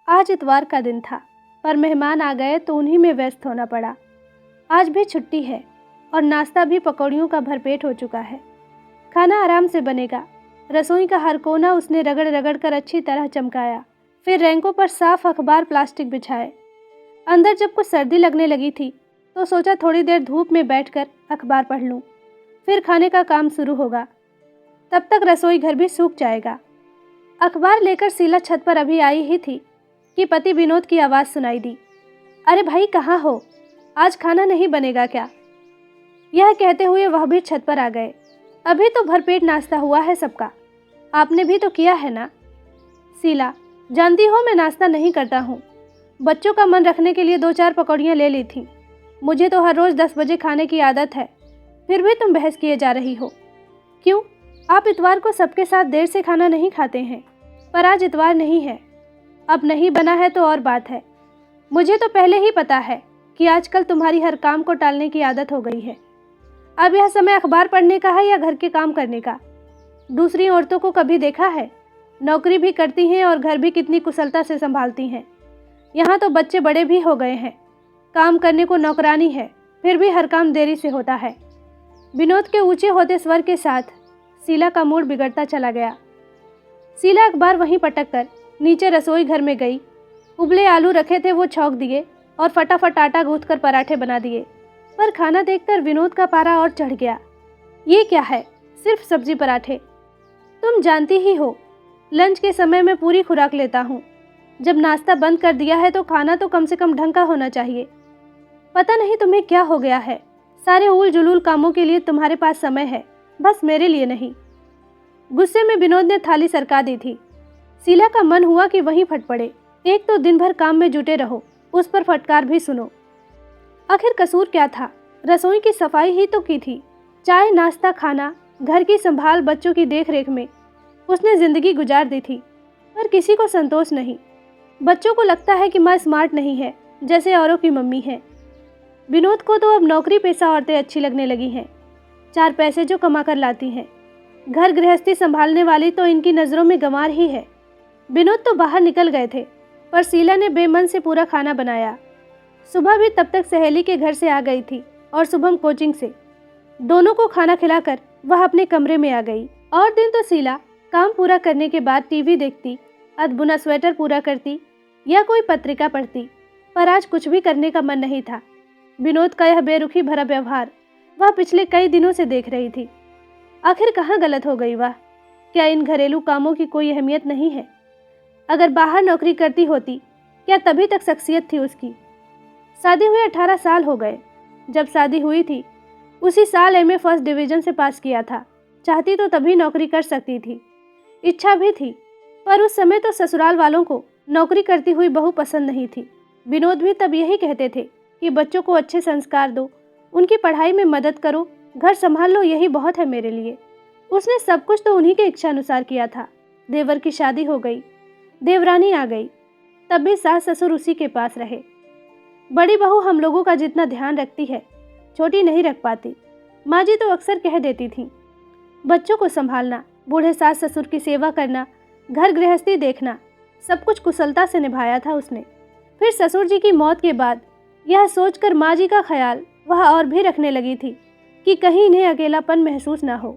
आज इतवार का दिन था, पर मेहमान आ गए तो उन्हीं में व्यस्त होना पड़ा। आज भी छुट्टी है और नाश्ता भी पकौड़ियों का भरपेट हो चुका है। खाना आराम से बनेगा। रसोई का हर कोना उसने रगड़ रगड़ कर अच्छी तरह चमकाया। फिर रैंकों पर साफ अखबार प्लास्टिक बिछाए। अंदर जब कुछ सर्दी लगने लगी थी तो सोचा थोड़ी देर धूप में बैठकर अखबार पढ़ लूँ, फिर खाने का काम शुरू होगा। तब तक रसोई घर भी सूख जाएगा। अखबार लेकर शीला छत पर अभी आई ही थी कि पति विनोद की आवाज़ सुनाई दी। अरे भाई, कहाँ हो? आज खाना नहीं बनेगा क्या? यह कहते हुए वह भी छत पर आ गए। अभी तो भरपेट नाश्ता हुआ है सबका, आपने भी तो किया है ना? शीला, जानती हो मैं नाश्ता नहीं करता हूँ। बच्चों का मन रखने के लिए 2-4 पकौड़ियाँ ले ली थी। मुझे तो हर रोज़ 10 बजे खाने की आदत है। फिर भी तुम बहस किए जा रही हो। क्यों? आप इतवार को सबके साथ देर से खाना नहीं खाते हैं, पर आज इतवार नहीं है। अब नहीं बना है तो और बात है। मुझे तो पहले ही पता है कि आजकल तुम्हारी हर काम को टालने की आदत हो गई है। अब यह समय अखबार पढ़ने का है या घर के काम करने का? दूसरी औरतों को कभी देखा है? नौकरी भी करती हैं और घर भी कितनी कुशलता से संभालती हैं। यहाँ तो बच्चे बड़े भी हो गए हैं, काम करने को नौकरानी है, फिर भी हर काम देरी से होता है। विनोद के ऊंचे होते स्वर के साथ शीला का मूड बिगड़ता चला गया। शीला अखबार वहीं पटक कर नीचे रसोई घर में गई। उबले आलू रखे थे वो छौंक दिए और फटाफट आटा गूंथ कर पराठे बना दिए। पर खाना देखकर विनोद का पारा और चढ़ गया। ये क्या है, सिर्फ सब्जी पराठे? तुम जानती ही हो, लंच के समय में पूरी खुराक लेता हूँ। जब नाश्ता बंद कर दिया है तो खाना तो कम से कम ढंग का होना चाहिए। पता नहीं तुम्हें क्या हो गया है। सारे उल जुलूल कामों के लिए तुम्हारे पास समय है, बस मेरे लिए नहीं। गुस्से में विनोद ने थाली सरका दी थी। शीला का मन हुआ कि वहीं फट पड़े। एक तो दिन भर काम में जुटे रहो, उस पर फटकार भी सुनो। आखिर कसूर क्या था? रसोई की सफाई ही तो की थी। चाय, नाश्ता, खाना, घर की संभाल, बच्चों की देखरेख में उसने जिंदगी गुजार दी थी, पर किसी को संतोष नहीं। बच्चों को लगता है कि माँ स्मार्ट नहीं है जैसे औरों की मम्मी है। विनोद को तो अब नौकरी पेशा औरतें अच्छी लगने लगी हैं, 4 पैसे जो कमा कर लाती हैं। घर गृहस्थी संभालने वाली तो इनकी नज़रों में गंवार ही है। विनोद तो बाहर निकल गए थे, पर शीला ने बेमन से पूरा खाना बनाया। सुबह भी तब तक सहेली के घर से आ गई थी और शुभम कोचिंग से। दोनों को खाना खिलाकर वह अपने कमरे में आ गई। और दिन तो शीला काम पूरा करने के बाद टीवी देखती, अधबुना स्वेटर पूरा करती या कोई पत्रिका पढ़ती, पर आज कुछ भी करने का मन नहीं था। विनोद का यह बेरुखी भरा व्यवहार वह पिछले कई दिनों से देख रही थी। आखिर कहाँ गलत हो गई वह? क्या इन घरेलू कामों की कोई अहमियत नहीं है? अगर बाहर नौकरी करती होती, क्या तभी तक शख्सियत थी उसकी? शादी हुए 18 साल हो गए। जब शादी हुई थी उसी साल एमए फर्स्ट डिवीजन से पास किया था। चाहती तो तभी नौकरी कर सकती थी, इच्छा भी थी, पर उस समय तो ससुराल वालों को नौकरी करती हुई बहू पसंद नहीं थी। विनोद भी तब यही कहते थे कि बच्चों को अच्छे संस्कार दो, उनकी पढ़ाई में मदद करो, घर संभाल लो, यही बहुत है मेरे लिए। उसने सब कुछ तो उन्हीं के इच्छा अनुसार किया था। देवर की शादी हो गई, देवरानी आ गई, तब भी सास ससुर उसी के पास रहे। बड़ी बहू हम लोगों का जितना ध्यान रखती है, छोटी नहीं रख पाती। माँ जी तो अक्सर कह देती थी, बच्चों को संभालना, बूढ़े सास ससुर की सेवा करना, घर गृहस्थी देखना, सब कुछ कुशलता से निभाया था उसने। फिर ससुर जी की मौत के बाद यह सोचकर माँ जी का ख्याल वह और भी रखने लगी थी कि कहीं इन्हें अकेलापन महसूस ना हो।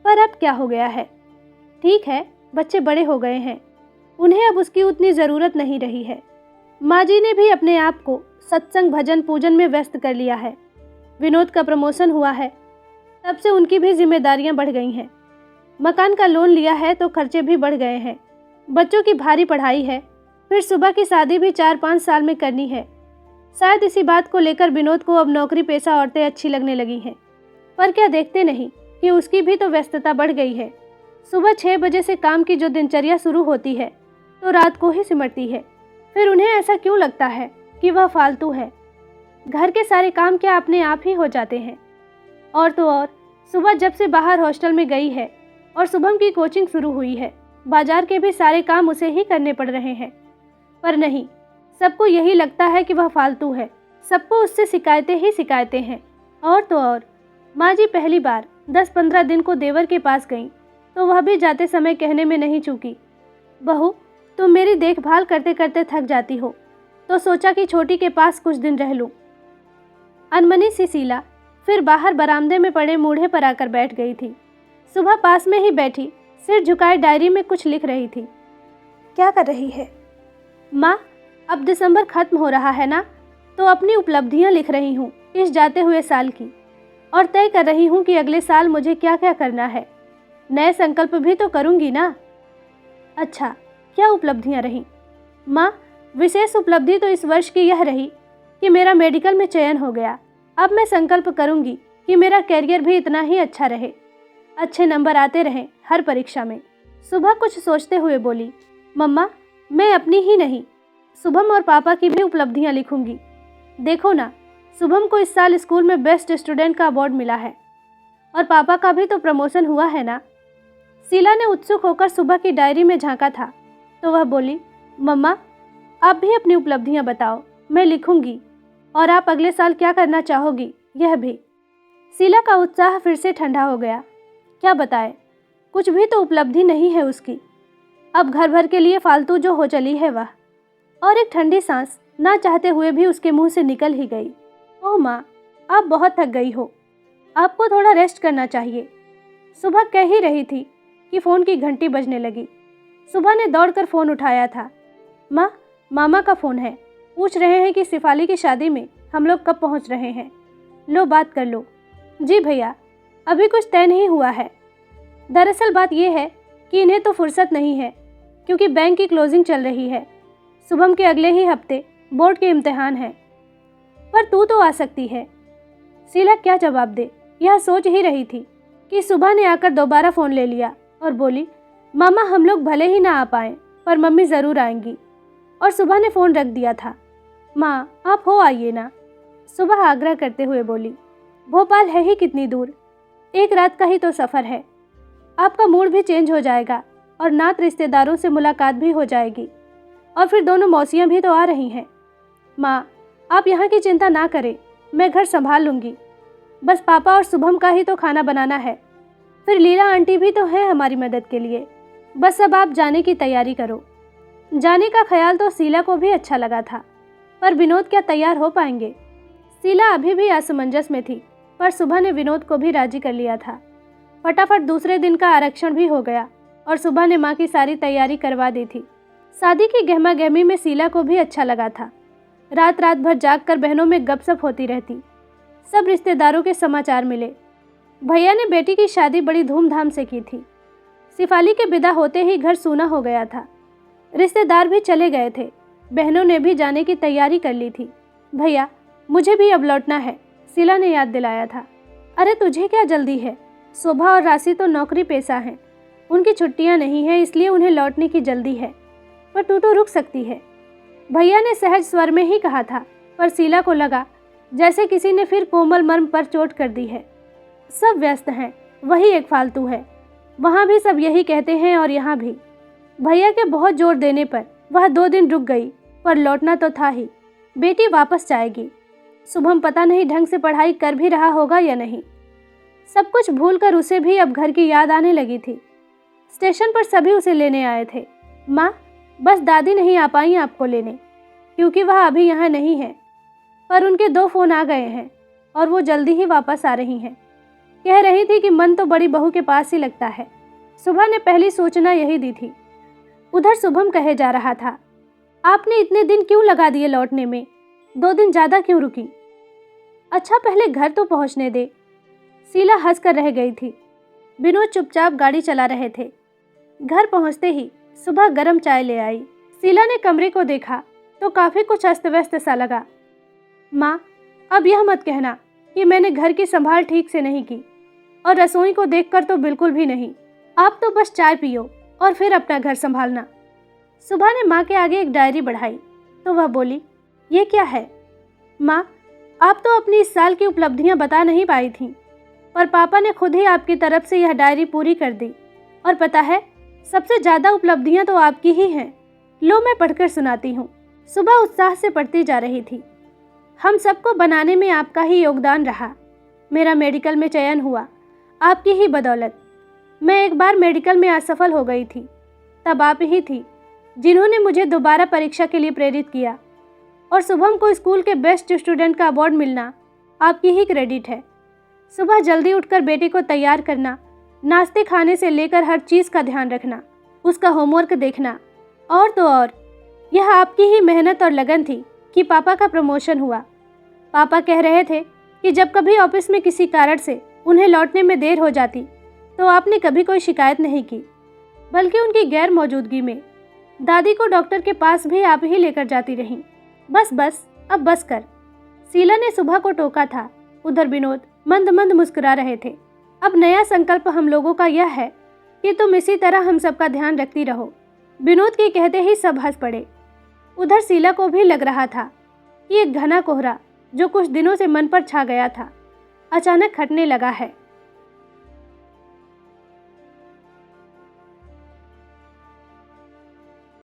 पर अब क्या हो गया है? ठीक है, बच्चे बड़े हो गए हैं, उन्हें अब उसकी उतनी ज़रूरत नहीं रही है। माँ जी ने भी अपने आप को सत्संग, भजन, पूजन में व्यस्त कर लिया है। विनोद का प्रमोशन हुआ है, तब से उनकी भी जिम्मेदारियां बढ़ गई हैं। मकान का लोन लिया है तो खर्चे भी बढ़ गए हैं। बच्चों की भारी पढ़ाई है, फिर सुबह की शादी भी 4-5 साल में करनी है। शायद इसी बात को लेकर विनोद को अब नौकरी पेशा औरतें अच्छी लगने लगी हैं। पर क्या देखते नहीं कि उसकी भी तो व्यस्तता बढ़ गई है। सुबह 6 बजे से काम की जो दिनचर्या शुरू होती है तो रात को ही सिमटती है। फिर उन्हें ऐसा क्यों लगता है कि वह फालतू है? घर के सारे काम क्या अपने आप ही हो जाते हैं? और तो और सुबह जब से बाहर हॉस्टल में गई है और शुभम की कोचिंग शुरू हुई है, बाजार के भी सारे काम उसे ही करने पड़ रहे हैं। पर नहीं, सबको यही लगता है कि वह फालतू है। सबको उससे शिकायतें ही शिकायतें हैं। और तो और माँ जी पहली बार 10-15 दिन को देवर के पास गईं तो वह भी जाते समय कहने में नहीं चूकी, बहू तुम मेरी देखभाल करते करते थक जाती हो, तो सोचा कि छोटी के पास कुछ दिन रह लूं। अनमनी सी शीला फिर बाहर बरामदे में पड़े मूढ़े पर आकर बैठ गई थी। सुबह पास में ही बैठी सिर झुकाए डायरी में कुछ लिख रही थी। क्या कर रही है? माँ, अब दिसंबर खत्म हो रहा है ना, तो अपनी उपलब्धियाँ लिख रही हूँ इस जाते हुए साल की, और तय कर रही हूँ कि अगले साल मुझे क्या क्या करना है। नए संकल्प भी तो करूँगी ना। अच्छा, क्या उपलब्धियाँ रहीं? माँ, विशेष उपलब्धि तो इस वर्ष की यह रही कि मेरा मेडिकल में चयन हो गया। अब मैं संकल्प करूँगी कि मेरा कैरियर भी इतना ही अच्छा रहे, अच्छे नंबर आते रहें हर परीक्षा में। सुबह कुछ सोचते हुए बोली, मम्मा, मैं अपनी ही नहीं, शुभम और पापा की भी उपलब्धियाँ लिखूंगी। देखो ना, शुभम को इस साल स्कूल में बेस्ट स्टूडेंट का अवार्ड मिला है, और पापा का भी तो प्रमोशन हुआ है ना। शीला ने उत्सुक होकर सुबह की डायरी में झांका था, तो वह बोली, मम्मा, आप भी अपनी उपलब्धियां बताओ, मैं लिखूंगी, और आप अगले साल क्या करना चाहोगी यह भी। शीला का उत्साह फिर से ठंडा हो गया। क्या बताए, कुछ भी तो उपलब्धि नहीं है उसकी। अब घर भर के लिए फालतू जो हो चली है वह। और एक ठंडी सांस ना चाहते हुए भी उसके मुंह से निकल ही गई। ओह माँ, आप बहुत थक गई हो, आपको थोड़ा रेस्ट करना चाहिए। सुबह कह ही रही थी कि फ़ोन की घंटी बजने लगी। सुबह ने दौड़कर फ़ोन उठाया था। माँ, मामा का फ़ोन है, पूछ रहे हैं कि शिफाली की शादी में हम लोग कब पहुँच रहे हैं। लो बात कर लो। जी भैया, अभी कुछ तय नहीं हुआ है। दरअसल बात यह है कि इन्हें तो फुर्सत नहीं है, क्योंकि बैंक की क्लोजिंग चल रही है। शुभम के अगले ही हफ्ते बोर्ड के इम्तिहान हैं। पर तू तो आ सकती है। शीला क्या जवाब दे, यह सोच ही रही थी कि सुबह ने आकर दोबारा फ़ोन ले लिया और बोली, मामा, हम लोग भले ही ना आ पाएँ, पर मम्मी ज़रूर आएंगी। और सुबह ने फ़ोन रख दिया था। माँ, आप हो आइए ना, सुबह आग्रह करते हुए बोली। भोपाल है ही कितनी दूर, एक रात का ही तो सफ़र है। आपका मूड भी चेंज हो जाएगा और नात रिश्तेदारों से मुलाकात भी हो जाएगी, और फिर दोनों मौसियाँ भी तो आ रही हैं। माँ, आप यहाँ की चिंता ना करें, मैं घर संभाल लूँगी। बस पापा और शुभम का ही तो खाना बनाना है, फिर लीला आंटी भी तो है हमारी मदद के लिए। बस अब आप जाने की तैयारी करो। जाने का ख्याल तो शीला को भी अच्छा लगा था, पर विनोद क्या तैयार हो पाएंगे? शीला अभी भी असमंजस में थी, पर सुबह ने विनोद को भी राजी कर लिया था। फटाफट दूसरे दिन का आरक्षण भी हो गया, और सुबह ने माँ की सारी तैयारी करवा दी थी। शादी की गहमा गहमी में शीला को भी अच्छा लगा था। रात रात भर जागकर बहनों में गपशप होती रहती। सब रिश्तेदारों के समाचार मिले। भैया ने बेटी की शादी बड़ी धूमधाम से की थी। शिफाली के विदा होते ही घर सूना हो गया था। रिश्तेदार भी चले गए थे। बहनों ने भी जाने की तैयारी कर ली थी। भैया, मुझे भी अब लौटना है, शीला ने याद दिलाया था। अरे तुझे क्या जल्दी है, शोभा और राशि तो नौकरी पेशा हैं, उनकी छुट्टियां नहीं हैं, इसलिए उन्हें लौटने की जल्दी है, पर तू तो रुक सकती है, भैया ने सहज स्वर में ही कहा था। पर शीला को लगा जैसे किसी ने फिर कोमल मर्म पर चोट कर दी है। सब व्यस्त हैं, वही एक फालतू है। वहाँ भी सब यही कहते हैं और यहाँ भी। भैया के बहुत जोर देने पर वह 2 दिन रुक गई, पर लौटना तो था ही। बेटी वापस जाएगी। शुभम पता नहीं ढंग से पढ़ाई कर भी रहा होगा या नहीं। सब कुछ भूलकर उसे भी अब घर की याद आने लगी थी। स्टेशन पर सभी उसे लेने आए थे। माँ, बस दादी नहीं आ पाई आपको लेने, क्योंकि वह अभी यहाँ नहीं है, पर उनके 2 फ़ोन आ गए हैं और वो जल्दी ही वापस आ रही हैं। कह रही थी कि मन तो बड़ी बहू के पास ही लगता है। सुबह ने पहली सूचना यही दी थी। उधर शुभम कहे जा रहा था, आपने इतने दिन क्यों लगा दिए लौटने में, 2 दिन ज़्यादा क्यों रुकी? अच्छा, पहले घर तो पहुँचने दे। शीला हंस कर रह गई थी। विनोद चुपचाप गाड़ी चला रहे थे। घर पहुँचते ही सुबह गर्म चाय ले आई। शीला ने कमरे को देखा तो काफ़ी कुछ अस्त व्यस्त सा लगा। माँ, अब यह मत कहना कि मैंने घर की संभाल ठीक से नहीं की, और रसोई को देखकर तो बिल्कुल भी नहीं। आप तो बस चाय पियो और फिर अपना घर संभालना। सुबह ने माँ के आगे एक डायरी बढ़ाई तो वह बोली, ये क्या है? माँ, आप तो अपनी इस साल की उपलब्धियाँ बता नहीं पाई थीं, पर पापा ने खुद ही आपकी तरफ से यह डायरी पूरी कर दी। और पता है, सबसे ज़्यादा उपलब्धियाँ तो आपकी ही हैं। लो, मैं पढ़कर सुनाती हूँ। सुबह उत्साह से पढ़ती जा रही थी। हम सबको बनाने में आपका ही योगदान रहा। मेरा मेडिकल में चयन हुआ, आपकी ही बदौलत। मैं एक बार मेडिकल में असफल हो गई थी, तब आप ही थी जिन्होंने मुझे दोबारा परीक्षा के लिए प्रेरित किया। और शुभम को स्कूल के बेस्ट स्टूडेंट का अवार्ड मिलना आपकी ही क्रेडिट है। सुबह जल्दी उठकर बेटे को तैयार करना, नाश्ते खाने से लेकर हर चीज़ का ध्यान रखना, उसका होमवर्क देखना, और तो और यह आपकी ही मेहनत और लगन थी कि पापा का प्रमोशन हुआ। पापा कह रहे थे कि जब कभी ऑफिस में किसी कारण से उन्हें लौटने में देर हो जाती तो आपने कभी कोई शिकायत नहीं की, बल्कि उनकी गैर मौजूदगी में दादी को डॉक्टर के पास भी आप ही लेकर जाती रहीं। बस बस, अब बस कर, शीला ने सुबह को टोका था। उधर विनोद मंद मंद मुस्कुरा रहे थे। अब नया संकल्प हम लोगों का यह है कि तुम इसी तरह हम सबका ध्यान रखती रहो। विनोद के कहते ही सब हंस पड़े। उधर शीला को भी लग रहा था कि एक घना कोहरा जो कुछ दिनों से मन पर छा गया था अचानक हटने लगा है।